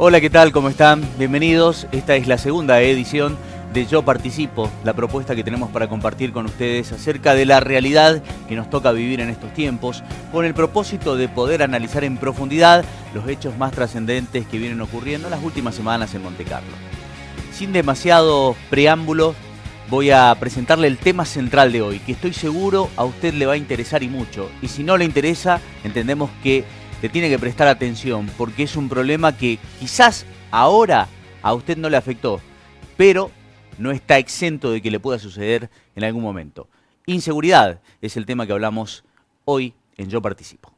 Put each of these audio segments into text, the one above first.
Hola, ¿qué tal? ¿Cómo están? Bienvenidos. Esta es la segunda edición de Yo Participo, la propuesta que tenemos para compartir con ustedes acerca de la realidad que nos toca vivir en estos tiempos, con el propósito de poder analizar en profundidad los hechos más trascendentes que vienen ocurriendo en las últimas semanas en Montecarlo. Sin demasiado preámbulo, voy a presentarle el tema central de hoy, que estoy seguro a usted le va a interesar y mucho. Y si no le interesa, entendemos que le tiene que prestar atención, porque es un problema que quizás ahora a usted no le afectó, pero no está exento de que le pueda suceder en algún momento. Inseguridad es el tema que hablamos hoy en Yo Participo.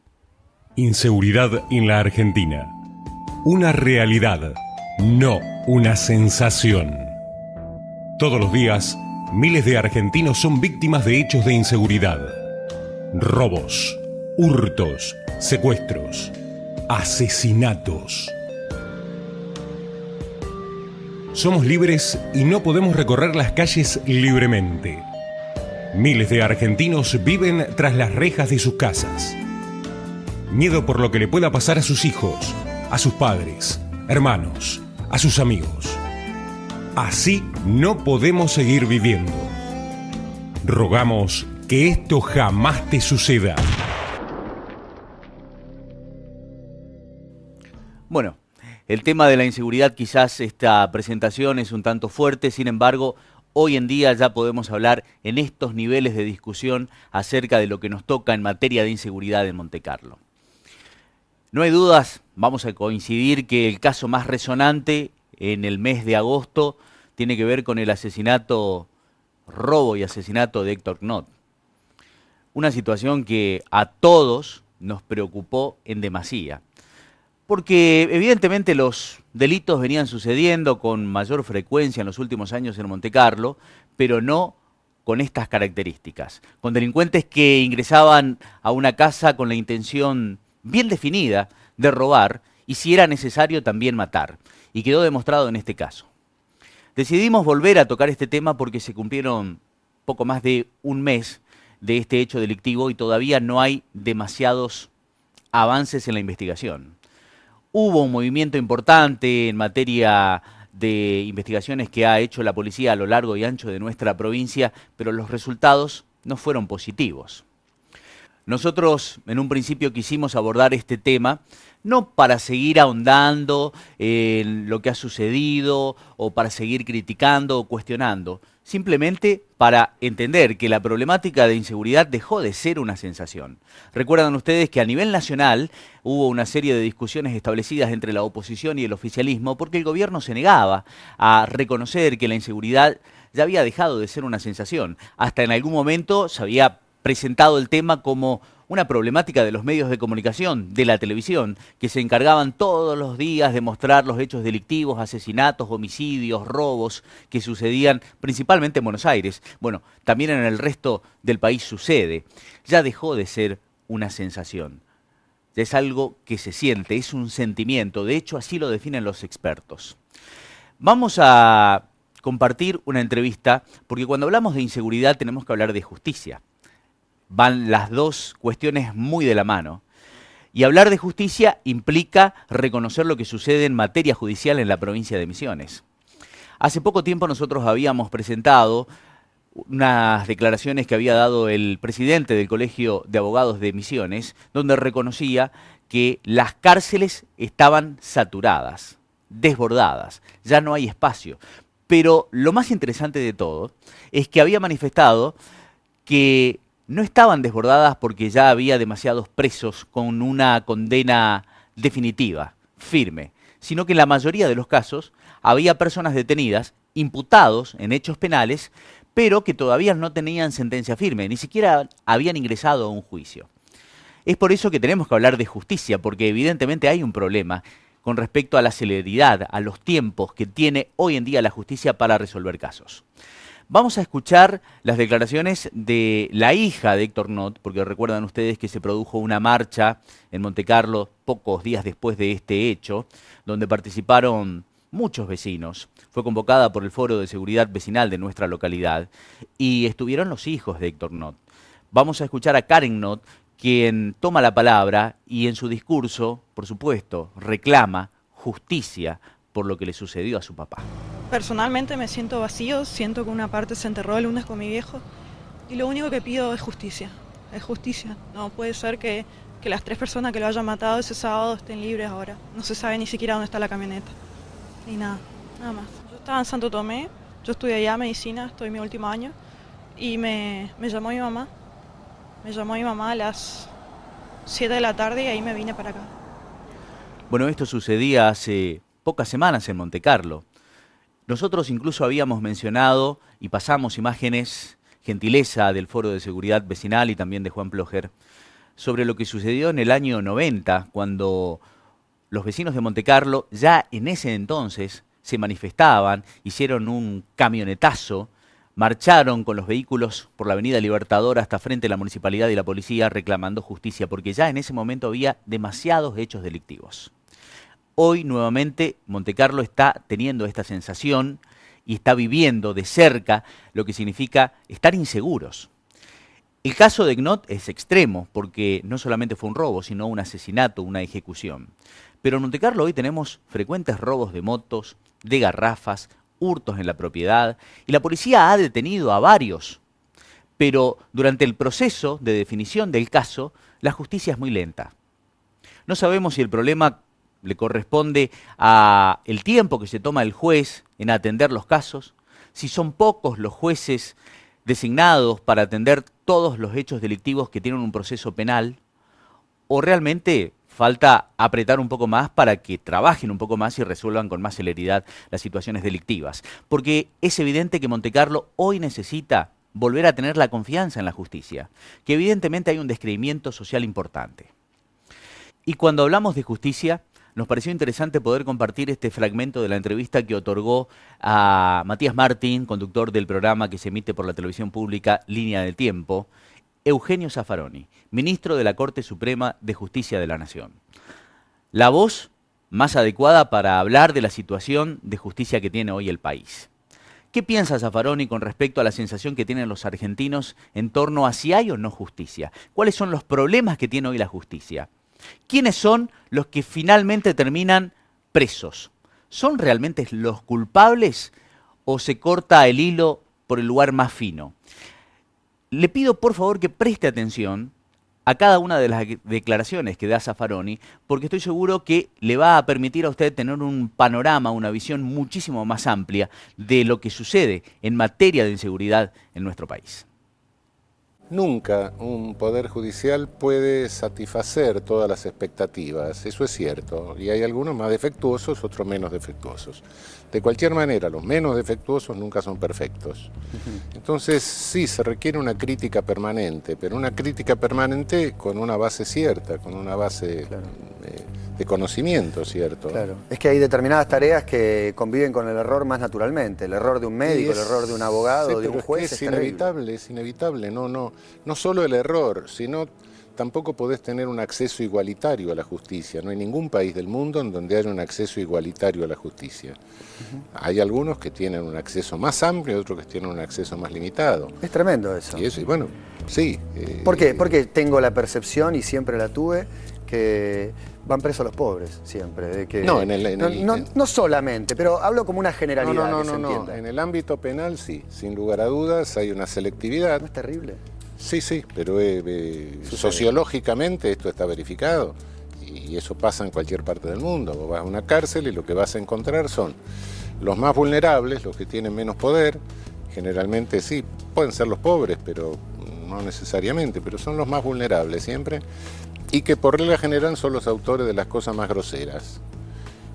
Inseguridad en la Argentina. Una realidad, no una sensación. Todos los días, miles de argentinos son víctimas de hechos de inseguridad. Robos, hurtos, secuestros, asesinatos. Somos libres y no podemos recorrer las calles libremente. Miles de argentinos viven tras las rejas de sus casas. Miedo por lo que le pueda pasar a sus hijos, a sus padres, hermanos, a sus amigos. Así no podemos seguir viviendo. Rogamos que esto jamás te suceda. Bueno, el tema de la inseguridad, quizás esta presentación es un tanto fuerte, sin embargo, hoy en día ya podemos hablar en estos niveles de discusión acerca de lo que nos toca en materia de inseguridad en Montecarlo. No hay dudas, vamos a coincidir que el caso más resonante en el mes de agosto tiene que ver con el robo y asesinato de Héctor Knott. Una situación que a todos nos preocupó en demasía. Porque evidentemente los delitos venían sucediendo con mayor frecuencia en los últimos años en Montecarlo, pero no con estas características. Con delincuentes que ingresaban a una casa con la intención bien definida de robar y, si era necesario, también matar. Y quedó demostrado en este caso. Decidimos volver a tocar este tema porque se cumplieron poco más de un mes de este hecho delictivo y todavía no hay demasiados avances en la investigación. Hubo un movimiento importante en materia de investigaciones que ha hecho la policía a lo largo y ancho de nuestra provincia, pero los resultados no fueron positivos. Nosotros en un principio quisimos abordar este tema no para seguir ahondando en lo que ha sucedido o para seguir criticando o cuestionando, simplemente para entender que la problemática de inseguridad dejó de ser una sensación. Recuerdan ustedes que a nivel nacional hubo una serie de discusiones establecidas entre la oposición y el oficialismo porque el gobierno se negaba a reconocer que la inseguridad ya había dejado de ser una sensación. Hasta en algún momento se había presentado el tema como una problemática de los medios de comunicación, de la televisión, que se encargaban todos los días de mostrar los hechos delictivos, asesinatos, homicidios, robos que sucedían principalmente en Buenos Aires. Bueno, también en el resto del país sucede. Ya dejó de ser una sensación. Ya es algo que se siente, es un sentimiento. De hecho, así lo definen los expertos. Vamos a compartir una entrevista, porque cuando hablamos de inseguridad tenemos que hablar de justicia. Van las dos cuestiones muy de la mano. Y hablar de justicia implica reconocer lo que sucede en materia judicial en la provincia de Misiones. Hace poco tiempo nosotros habíamos presentado unas declaraciones que había dado el presidente del Colegio de Abogados de Misiones, donde reconocía que las cárceles estaban saturadas, desbordadas, ya no hay espacio. Pero lo más interesante de todo es que había manifestado que no estaban desbordadas porque ya había demasiados presos con una condena definitiva, firme, sino que en la mayoría de los casos había personas detenidas, imputados en hechos penales, pero que todavía no tenían sentencia firme, ni siquiera habían ingresado a un juicio. Es por eso que tenemos que hablar de justicia, porque evidentemente hay un problema con respecto a la celeridad, a los tiempos que tiene hoy en día la justicia para resolver casos. Vamos a escuchar las declaraciones de la hija de Héctor Knott, porque recuerdan ustedes que se produjo una marcha en Montecarlo pocos días después de este hecho, donde participaron muchos vecinos. Fue convocada por el Foro de Seguridad Vecinal de nuestra localidad y estuvieron los hijos de Héctor Knott. Vamos a escuchar a Karen Knott, quien toma la palabra y en su discurso, por supuesto, reclama justicia por lo que le sucedió a su papá. Personalmente me siento vacío, siento que una parte se enterró el lunes con mi viejo y lo único que pido es justicia. Es justicia. No puede ser que las 3 personas que lo hayan matado ese sábado estén libres ahora. No se sabe ni siquiera dónde está la camioneta. Ni nada, nada más. Yo estaba en Santo Tomé, yo estudié allá medicina, estoy en mi último año y me llamó mi mamá. Me llamó mi mamá a las 7 de la tarde y ahí me vine para acá. Bueno, esto sucedía hace pocas semanas en Montecarlo. Nosotros incluso habíamos mencionado y pasamos imágenes, gentileza del Foro de Seguridad Vecinal y también de Juan Ploger, sobre lo que sucedió en el año 90, cuando los vecinos de Montecarlo ya en ese entonces se manifestaban, hicieron un camionetazo, marcharon con los vehículos por la avenida Libertador hasta frente a la municipalidad y la policía reclamando justicia, porque ya en ese momento había demasiados hechos delictivos. Hoy nuevamente Montecarlo está teniendo esta sensación y está viviendo de cerca lo que significa estar inseguros. El caso de Gnot es extremo porque no solamente fue un robo, sino un asesinato, una ejecución. Pero en Montecarlo hoy tenemos frecuentes robos de motos, de garrafas, hurtos en la propiedad y la policía ha detenido a varios. Pero durante el proceso de definición del caso, la justicia es muy lenta. No sabemos si el problema le corresponde a el tiempo que se toma el juez en atender los casos, si son pocos los jueces designados para atender todos los hechos delictivos que tienen un proceso penal, o realmente falta apretar un poco más para que trabajen un poco más y resuelvan con más celeridad las situaciones delictivas. Porque es evidente que Montecarlo hoy necesita volver a tener la confianza en la justicia, que evidentemente hay un descreimiento social importante. Y cuando hablamos de justicia, nos pareció interesante poder compartir este fragmento de la entrevista que otorgó a Matías Martín, conductor del programa que se emite por la televisión pública Línea del Tiempo, Eugenio Zaffaroni, ministro de la Corte Suprema de Justicia de la Nación. La voz más adecuada para hablar de la situación de justicia que tiene hoy el país. ¿Qué piensa Zaffaroni con respecto a la sensación que tienen los argentinos en torno a si hay o no justicia? ¿Cuáles son los problemas que tiene hoy la justicia? ¿Quiénes son los que finalmente terminan presos? ¿Son realmente los culpables o se corta el hilo por el lugar más fino? Le pido por favor que preste atención a cada una de las declaraciones que da Zaffaroni, porque estoy seguro que le va a permitir a usted tener un panorama, una visión muchísimo más amplia de lo que sucede en materia de inseguridad en nuestro país. Nunca un poder judicial puede satisfacer todas las expectativas, eso es cierto, y hay algunos más defectuosos, otros menos defectuosos. De cualquier manera, los menos defectuosos nunca son perfectos. Entonces, sí, se requiere una crítica permanente, pero una crítica permanente con una base cierta, con una base de conocimiento, ¿cierto? Claro. Es que hay determinadas tareas que conviven con el error más naturalmente. El error de un médico, el error de un abogado, de un juez. Es inevitable, no solo el error, sino tampoco podés tener un acceso igualitario a la justicia. No hay ningún país del mundo en donde haya un acceso igualitario a la justicia. Hay algunos que tienen un acceso más amplio y otros que tienen un acceso más limitado. Es tremendo eso. Y eso, y bueno, sí. ¿Por qué? Porque tengo la percepción, y siempre la tuve, que van presos los pobres, siempre. De que no solamente, pero hablo como una generalidad, que se entienda. En el ámbito penal sí, sin lugar a dudas hay una selectividad. ¿No es terrible? Sí, pero sociológicamente esto está verificado y eso pasa en cualquier parte del mundo. Vos vas a una cárcel y lo que vas a encontrar son los más vulnerables, los que tienen menos poder, generalmente sí, pueden ser los pobres, pero no necesariamente, pero son los más vulnerables siempre, y que por regla general son los autores de las cosas más groseras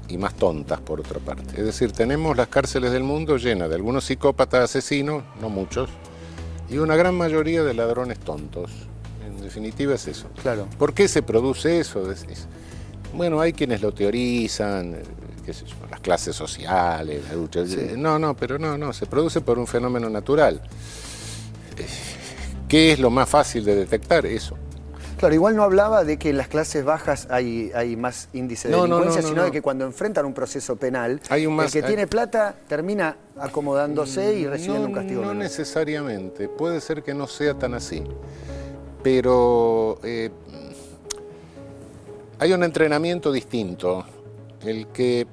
y más tontas, por otra parte. Es decir, tenemos las cárceles del mundo llenas de algunos psicópatas asesinos, no muchos, y una gran mayoría de ladrones tontos. En definitiva es eso. Claro. ¿Por qué se produce eso? Bueno, hay quienes lo teorizan, qué sé yo, las clases sociales, la lucha. Sí. No, se produce por un fenómeno natural. ¿Qué es lo más fácil de detectar? Eso. Claro, igual no hablaba de que en las clases bajas hay más índice de delincuencia, sino de que cuando enfrentan un proceso penal, el que tiene plata termina acomodándose y recibiendo un castigo menor. No necesariamente, puede ser que no sea tan así, pero hay un entrenamiento distinto el que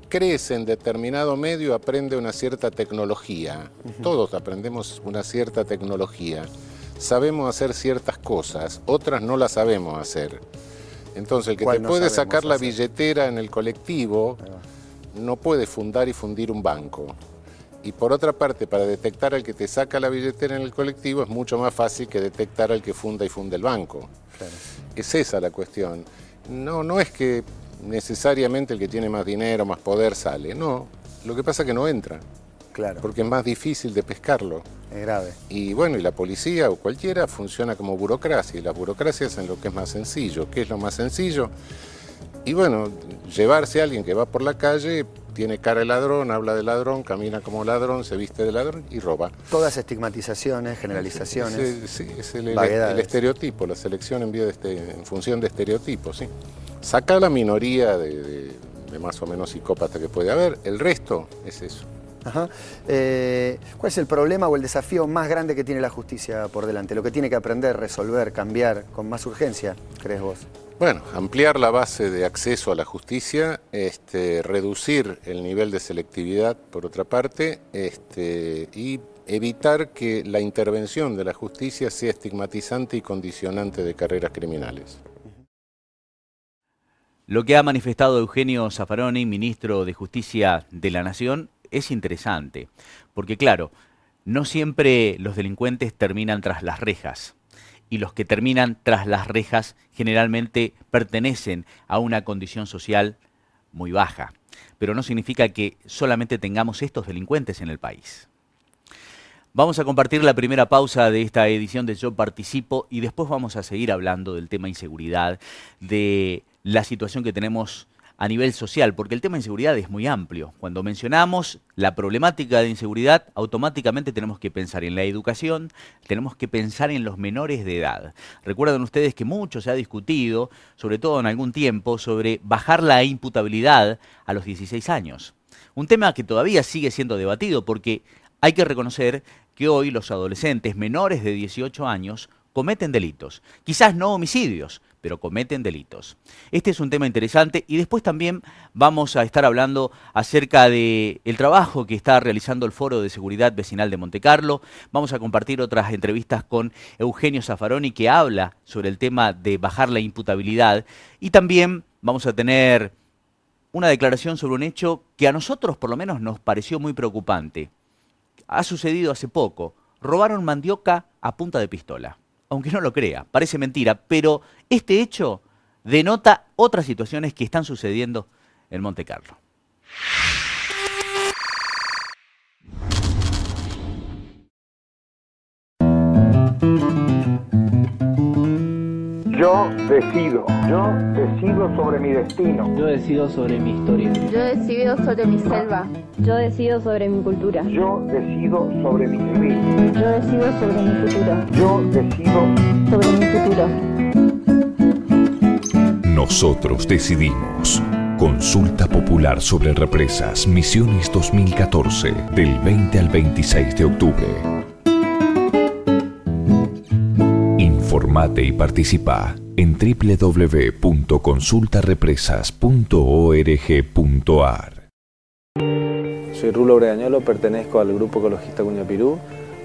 crece en determinado medio aprende una cierta tecnología. Todos aprendemos una cierta tecnología. Sabemos hacer ciertas cosas, otras no las sabemos hacer. Entonces, el que te puede sacar la billetera en el colectivo no puede fundar y fundir un banco. Y por otra parte, para detectar al que te saca la billetera en el colectivo es mucho más fácil que detectar al que funda y funde el banco. Claro. Es esa la cuestión. No es que necesariamente el que tiene más dinero, más poder sale. No, lo que pasa es que no entra. Claro. Porque es más difícil de pescarlo. Es grave. Y bueno, y la policía o cualquiera funciona como burocracia. Y las burocracias en lo que es más sencillo. ¿Qué es lo más sencillo? Y bueno, llevarse a alguien que va por la calle, tiene cara de ladrón, habla de ladrón, camina como ladrón, se viste de ladrón y roba. Todas estigmatizaciones, generalizaciones. Sí, es el estereotipo, la selección en función de estereotipos, sí. Saca la minoría de más o menos psicópata que puede haber, el resto es eso. Ajá. ¿Cuál es el problema o el desafío más grande que tiene la justicia por delante? Lo que tiene que aprender, resolver, cambiar con más urgencia, ¿crees vos? Bueno, ampliar la base de acceso a la justicia, reducir el nivel de selectividad, por otra parte, y evitar que la intervención de la justicia sea estigmatizante y condicionante de carreras criminales. Lo que ha manifestado Eugenio Zaffaroni, ministro de Justicia de la Nación, es interesante, porque claro, no siempre los delincuentes terminan tras las rejas. Y los que terminan tras las rejas generalmente pertenecen a una condición social muy baja. Pero no significa que solamente tengamos estos delincuentes en el país. Vamos a compartir la primera pausa de esta edición de Yo Participo y después vamos a seguir hablando del tema inseguridad, de la situación que tenemos a nivel social, porque el tema de inseguridad es muy amplio. Cuando mencionamos la problemática de inseguridad, automáticamente tenemos que pensar en la educación, tenemos que pensar en los menores de edad. Recuerdan ustedes que mucho se ha discutido, sobre todo en algún tiempo, sobre bajar la imputabilidad a los 16 años. Un tema que todavía sigue siendo debatido porque hay que reconocer que hoy los adolescentes menores de 18 años cometen delitos. Quizás no homicidios, pero cometen delitos. Este es un tema interesante y después también vamos a estar hablando acerca del trabajo que está realizando el Foro de Seguridad Vecinal de Montecarlo. Vamos a compartir otras entrevistas con Eugenio Zaffaroni que habla sobre el tema de bajar la imputabilidad y también vamos a tener una declaración sobre un hecho que a nosotros por lo menos nos pareció muy preocupante. Ha sucedido hace poco. Robaron mandioca a punta de pistola. Aunque no lo crea, parece mentira, pero este hecho denota otras situaciones que están sucediendo en Montecarlo. Yo decido sobre mi destino. Yo decido sobre mi historia. Yo decido sobre mi selva. Yo decido sobre mi cultura. Yo decido sobre mi vivir. Yo decido sobre mi futuro. Yo decido sobre mi futuro. Nosotros decidimos. Consulta popular sobre represas Misiones 2014, del 20 al 26 de octubre. Informate y participa en www.consultarepresas.org.ar. Soy Rulo Bregañolo, pertenezco al Grupo Ecologista Cuñapirú,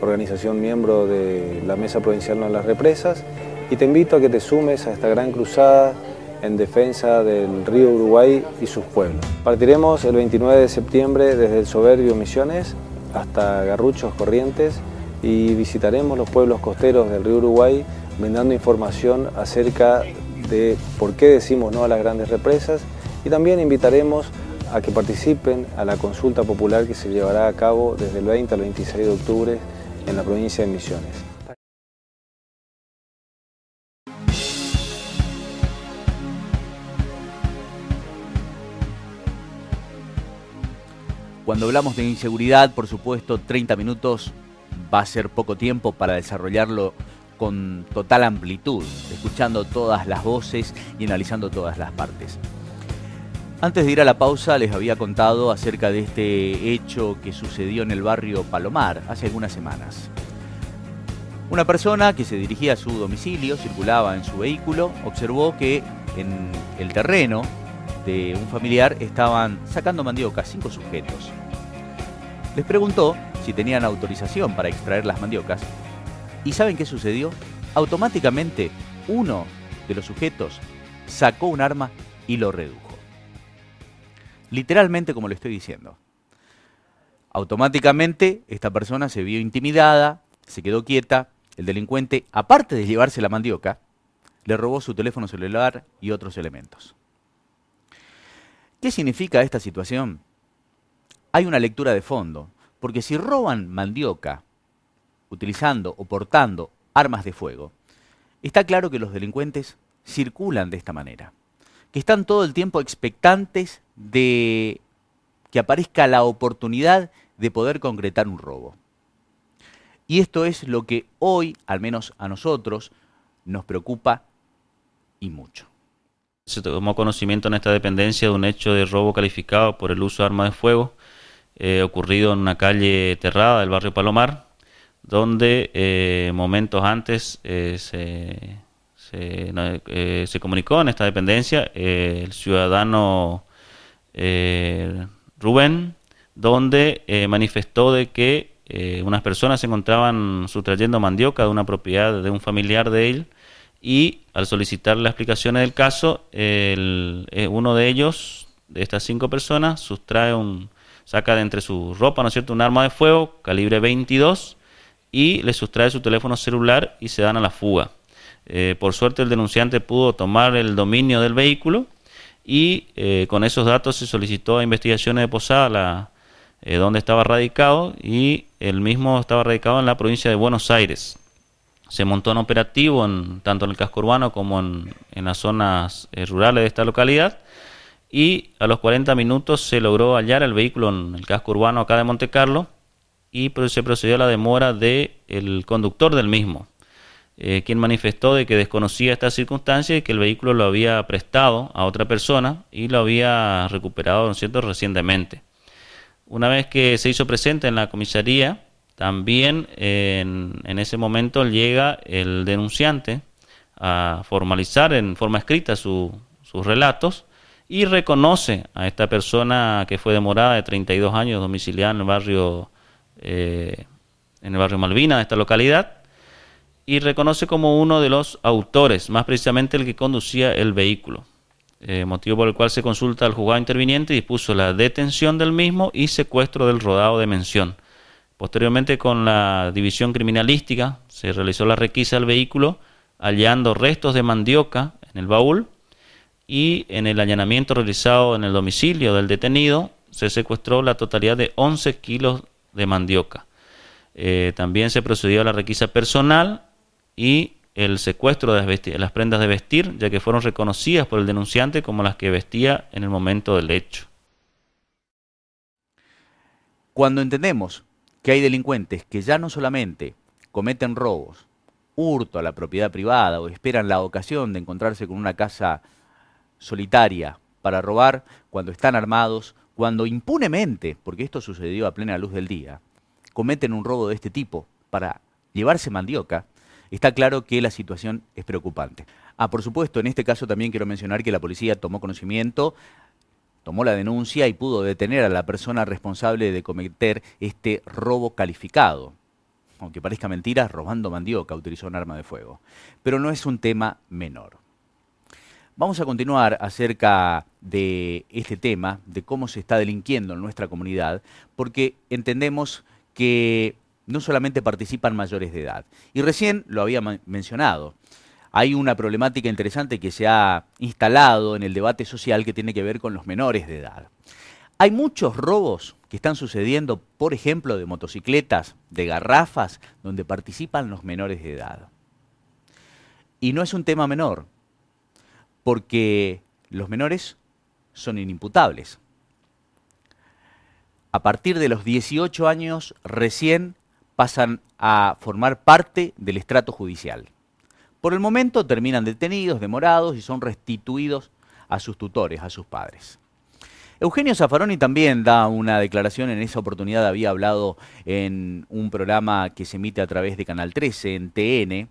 organización miembro de la Mesa Provincial No a las Represas, y te invito a que te sumes a esta gran cruzada en defensa del río Uruguay y sus pueblos. Partiremos el 29 de septiembre desde el soberbio Misiones hasta Garruchos, Corrientes, y visitaremos los pueblos costeros del río Uruguay brindando información acerca de por qué decimos no a las grandes represas, y también invitaremos a que participen a la consulta popular que se llevará a cabo desde el 20 al 26 de octubre en la provincia de Misiones. Cuando hablamos de inseguridad, por supuesto, 30 minutos va a ser poco tiempo para desarrollarlo con total amplitud, escuchando todas las voces y analizando todas las partes. Antes de ir a la pausa les había contado acerca de este hecho que sucedió en el barrio Palomar hace algunas semanas. Una persona que se dirigía a su domicilio, circulaba en su vehículo, observó que en el terreno de un familiar estaban sacando mandioca 5 sujetos. Les preguntó si tenían autorización para extraer las mandiocas y ¿saben qué sucedió? Automáticamente uno de los sujetos sacó un arma y lo redujo. Literalmente como le estoy diciendo. Automáticamente esta persona se vio intimidada, se quedó quieta. El delincuente, aparte de llevarse la mandioca, le robó su teléfono celular y otros elementos. ¿Qué significa esta situación? Hay una lectura de fondo, porque si roban mandioca utilizando o portando armas de fuego, está claro que los delincuentes circulan de esta manera, que están todo el tiempo expectantes de que aparezca la oportunidad de poder concretar un robo. Y esto es lo que hoy, al menos a nosotros, nos preocupa y mucho. Se tomó conocimiento en esta dependencia de un hecho de robo calificado por el uso de armas de fuego ocurrido en una calle Terrada del barrio Palomar, donde momentos antes se comunicó en esta dependencia el ciudadano Rubén, donde manifestó de que unas personas se encontraban sustrayendo mandioca de una propiedad de un familiar de él, y al solicitar las explicaciones del caso, uno de ellos, de estas 5 personas, saca de entre su ropa, ¿no es cierto?, un arma de fuego calibre 22 y le sustrae su teléfono celular y se dan a la fuga. Por suerte el denunciante pudo tomar el dominio del vehículo y con esos datos se solicitó a Investigaciones de Posada donde estaba radicado, y el mismo estaba radicado en la provincia de Buenos Aires. Se montó un operativo tanto en el casco urbano como en las zonas rurales de esta localidad, y a los 40 minutos se logró hallar el vehículo en el casco urbano acá de Monte Carlo, y se procedió a la demora del conductor del mismo, quien manifestó de que desconocía esta circunstancia y que el vehículo lo había prestado a otra persona y lo había recuperado, ¿no es cierto?, recientemente. Una vez que se hizo presente en la comisaría, también en ese momento llega el denunciante a formalizar en forma escrita sus relatos y reconoce a esta persona que fue demorada de 32 años, domiciliada en el barrio Malvina de esta localidad, y reconoce como uno de los autores, más precisamente el que conducía el vehículo. Motivo por el cual se consulta al juzgado interviniente y dispuso la detención del mismo y secuestro del rodado de mención. Posteriormente, con la división criminalística, se realizó la requisa del vehículo, hallando restos de mandioca en el baúl, y en el allanamiento realizado en el domicilio del detenido se secuestró la totalidad de 11 kilos de mandioca. También se procedió a la requisa personal y el secuestro de las prendas de vestir, ya que fueron reconocidas por el denunciante como las que vestía en el momento del hecho. Cuando entendemos que hay delincuentes que ya no solamente cometen robos, hurto a la propiedad privada o esperan la ocasión de encontrarse con una casa solitaria para robar, cuando están armados, cuando impunemente, porque esto sucedió a plena luz del día, cometen un robo de este tipo para llevarse mandioca, está claro que la situación es preocupante. Por supuesto, en este caso también quiero mencionar que la policía tomó conocimiento, tomó la denuncia y pudo detener a la persona responsable de cometer este robo calificado. Aunque parezca mentira, robando mandioca, utilizó un arma de fuego. Pero no es un tema menor. Vamos a continuar acerca de este tema, de cómo se está delinquiendo en nuestra comunidad, porque entendemos que no solamente participan mayores de edad. Y recién lo había mencionado. Hay una problemática interesante que se ha instalado en el debate social que tiene que ver con los menores de edad. Hay muchos robos que están sucediendo, por ejemplo, de motocicletas, de garrafas, donde participan los menores de edad. Y no es un tema menor, porque los menores son inimputables. A partir de los 18 años recién pasan a formar parte del estrato judicial. Por el momento terminan detenidos, demorados y son restituidos a sus tutores, a sus padres. Eugenio Zaffaroni también da una declaración, en esa oportunidad había hablado en un programa que se emite a través de Canal 13, en TN,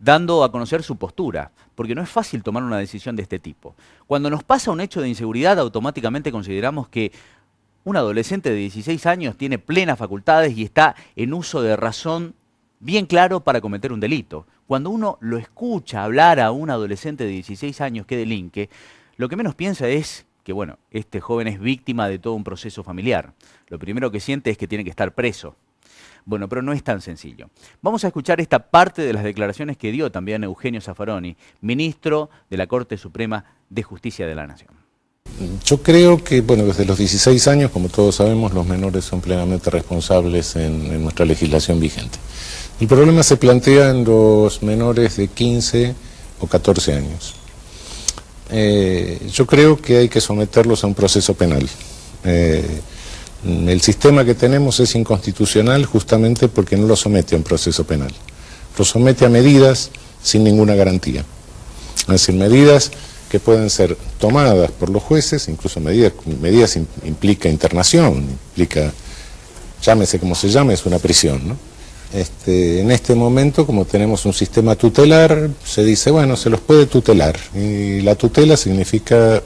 dando a conocer su postura, porque no es fácil tomar una decisión de este tipo. Cuando nos pasa un hecho de inseguridad, automáticamente consideramos que un adolescente de 16 años tiene plenas facultades y está en uso de razón bien claro para cometer un delito. Cuando uno lo escucha hablar a un adolescente de 16 años que delinque, lo que menos piensa es que, bueno, este joven es víctima de todo un proceso familiar. Lo primero que siente es que tiene que estar preso. Bueno, pero no es tan sencillo. Vamos a escuchar esta parte de las declaraciones que dio también Eugenio Zaffaroni, ministro de la Corte Suprema de Justicia de la Nación. Yo creo que, bueno, desde los 16 años, como todos sabemos, los menores son plenamente responsables en nuestra legislación vigente. El problema se plantea en los menores de 15 o 14 años. Yo creo que hay que someterlos a un proceso penal. El sistema que tenemos es inconstitucional justamente porque no lo somete a un proceso penal. Lo somete a medidas sin ninguna garantía. Es decir, medidas que pueden ser tomadas por los jueces, incluso medidas implica internación, implica, llámese como se llame, es una prisión, ¿no? En este momento, como tenemos un sistema tutelar, se dice, bueno, se los puede tutelar, y la tutela significa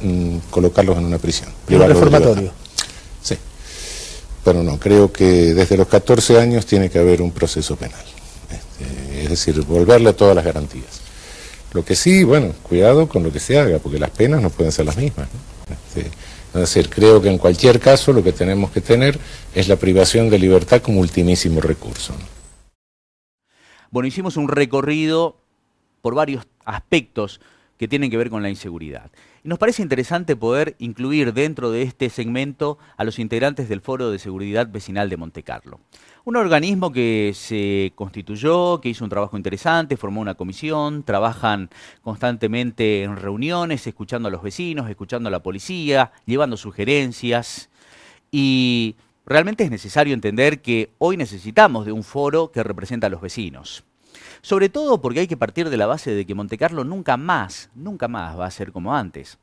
colocarlos en una prisión. Un reformatorio. Sí, pero no, creo que desde los 14 años tiene que haber un proceso penal, es decir, volverle todas las garantías. Lo que sí, bueno, cuidado con lo que se haga, porque las penas no pueden ser las mismas, ¿no? Es decir, creo que en cualquier caso lo que tenemos que tener es la privación de libertad como ultimísimo recurso, ¿no? Bueno, hicimos un recorrido por varios aspectos que tienen que ver con la inseguridad. Y nos parece interesante poder incluir dentro de este segmento a los integrantes del Foro de Seguridad Vecinal de Montecarlo. Un organismo que se constituyó, que hizo un trabajo interesante, formó una comisión, trabajan constantemente en reuniones, escuchando a los vecinos, escuchando a la policía, llevando sugerencias. Y realmente es necesario entender que hoy necesitamos de un foro que represente a los vecinos. Sobre todo porque hay que partir de la base de que Montecarlo nunca más va a ser como antes.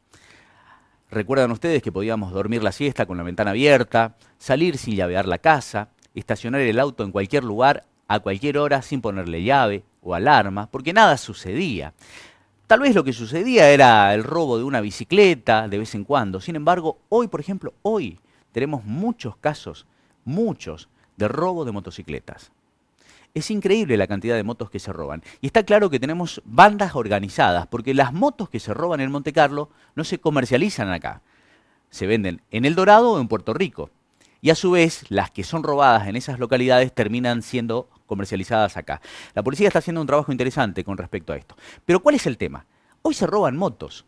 Recuerdan ustedes que podíamos dormir la siesta con la ventana abierta, salir sin llavear la casa, estacionar el auto en cualquier lugar, a cualquier hora, sin ponerle llave o alarma, porque nada sucedía. Tal vez lo que sucedía era el robo de una bicicleta de vez en cuando. Sin embargo, hoy, por ejemplo, hoy tenemos muchos casos, de robo de motocicletas. Es increíble la cantidad de motos que se roban. Y está claro que tenemos bandas organizadas, porque las motos que se roban en Montecarlo no se comercializan acá. Se venden en El Dorado o en Puerto Rico. Y a su vez, las que son robadas en esas localidades terminan siendo comercializadas acá. La policía está haciendo un trabajo interesante con respecto a esto. Pero ¿cuál es el tema? Hoy se roban motos.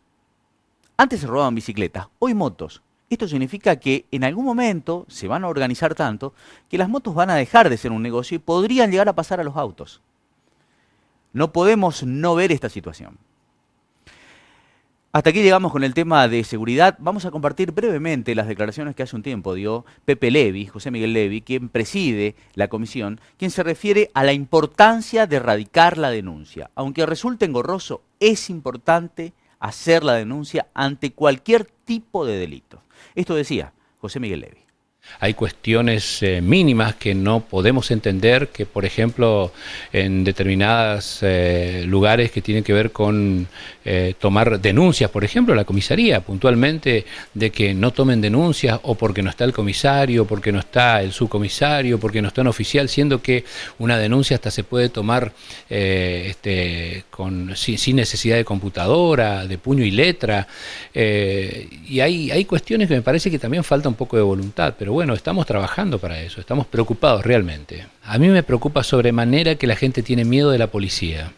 Antes se robaban bicicletas, hoy motos. Esto significa que en algún momento se van a organizar tanto que las motos van a dejar de ser un negocio y podrían llegar a pasar a los autos. No podemos no ver esta situación. Hasta aquí llegamos con el tema de seguridad. Vamos a compartir brevemente las declaraciones que hace un tiempo dio Pepe Levi, José Miguel Levi, quien preside la comisión, quien se refiere a la importancia de erradicar la denuncia. Aunque resulte engorroso, es importante hacer la denuncia ante cualquier tipo de delito. Esto decía José Miguel Levi. Hay cuestiones mínimas que no podemos entender, que por ejemplo en determinados lugares que tienen que ver con tomar denuncias, por ejemplo la comisaría puntualmente, de que no tomen denuncias o porque no está el comisario, porque no está el subcomisario, porque no está un oficial, siendo que una denuncia hasta se puede tomar sin necesidad de computadora, de puño y letra, y hay cuestiones que me parece que también falta un poco de voluntad, pero bueno, estamos trabajando para eso, estamos preocupados realmente. A mí me preocupa sobremanera que la gente tiene miedo de la policía.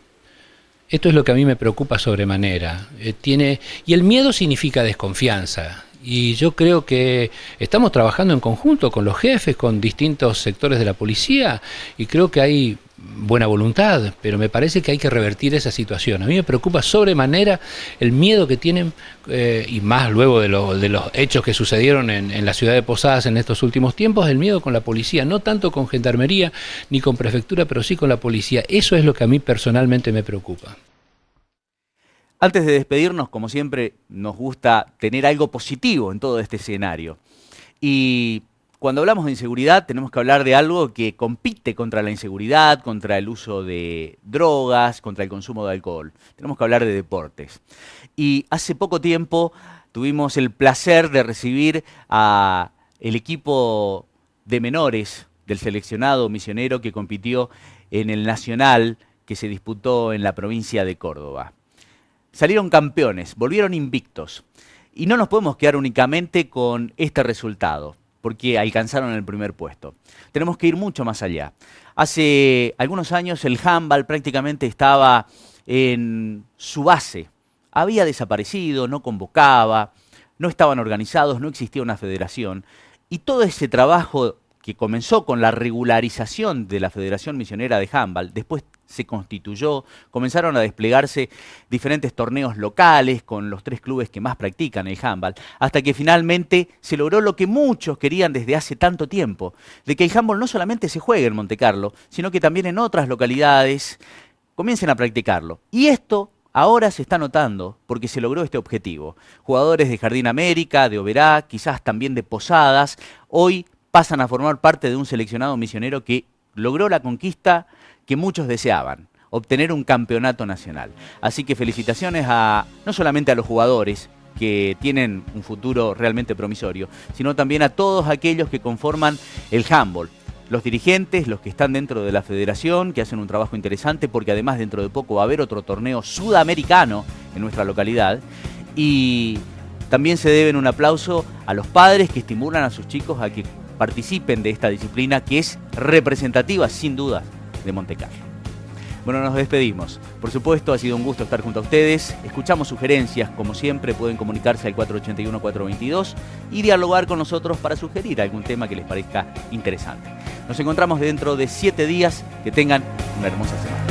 Esto es lo que a mí me preocupa sobremanera. Y el miedo significa desconfianza. Y yo creo que estamos trabajando en conjunto con los jefes, con distintos sectores de la policía, y creo que hay buena voluntad, pero me parece que hay que revertir esa situación. A mí me preocupa sobremanera el miedo que tienen, y más luego de los hechos que sucedieron en la ciudad de Posadas en estos últimos tiempos, el miedo con la policía, no tanto con gendarmería ni con prefectura, pero sí con la policía. Eso es lo que a mí personalmente me preocupa. Antes de despedirnos, como siempre, nos gusta tener algo positivo en todo este escenario. Y cuando hablamos de inseguridad tenemos que hablar de algo que compite contra la inseguridad, contra el uso de drogas, contra el consumo de alcohol. Tenemos que hablar de deportes. Y hace poco tiempo tuvimos el placer de recibir a el equipo de menores del seleccionado misionero que compitió en el Nacional que se disputó en la provincia de Córdoba. Salieron campeones, volvieron invictos. Y no nos podemos quedar únicamente con este resultado, porque alcanzaron el primer puesto. Tenemos que ir mucho más allá. Hace algunos años el handball prácticamente estaba en su base. Había desaparecido, no convocaba, no estaban organizados, no existía una federación. Y todo ese trabajo que comenzó con la regularización de la Federación Misionera de Handball, después se constituyó, comenzaron a desplegarse diferentes torneos locales con los 3 clubes que más practican el handball, hasta que finalmente se logró lo que muchos querían desde hace tanto tiempo, de que el handball no solamente se juegue en Montecarlo, sino que también en otras localidades comiencen a practicarlo. Y esto ahora se está notando porque se logró este objetivo. Jugadores de Jardín América, de Oberá, quizás también de Posadas, hoy pasan a formar parte de un seleccionado misionero que logró la conquista que muchos deseaban, obtener un campeonato nacional. Así que felicitaciones no solamente a los jugadores, que tienen un futuro realmente promisorio, sino también a todos aquellos que conforman el handball. Los dirigentes, los que están dentro de la federación, que hacen un trabajo interesante, porque además dentro de poco va a haber otro torneo sudamericano en nuestra localidad. Y también se deben un aplauso a los padres que estimulan a sus chicos a que participen de esta disciplina que es representativa, sin duda, de Montecarlo. Bueno, nos despedimos. Por supuesto, ha sido un gusto estar junto a ustedes. Escuchamos sugerencias, como siempre, pueden comunicarse al 481-422 y dialogar con nosotros para sugerir algún tema que les parezca interesante. Nos encontramos dentro de 7 días. Que tengan una hermosa semana.